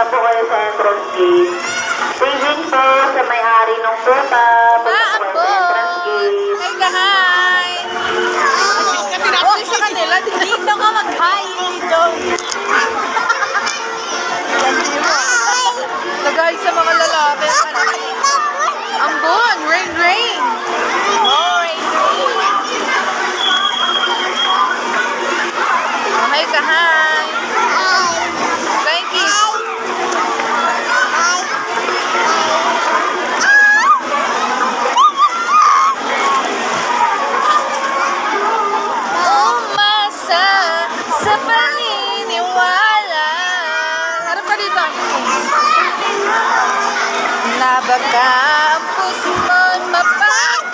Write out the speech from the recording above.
po kayo sa entrance gate. Tingin po sa may-ari ng puta. Punta po kayo sa entrance gate. Hi ka, hi! Oh, sa kanila, dito ka mag-hi dito. Tagal sa mga lalaki. Ambon, rain, rain. Oh, rain, rain. Oh, hi ka, hi. Bye, kiss. Umasa sa paniniwala. Harap ka dito. Na baka ang puso mo'y mapag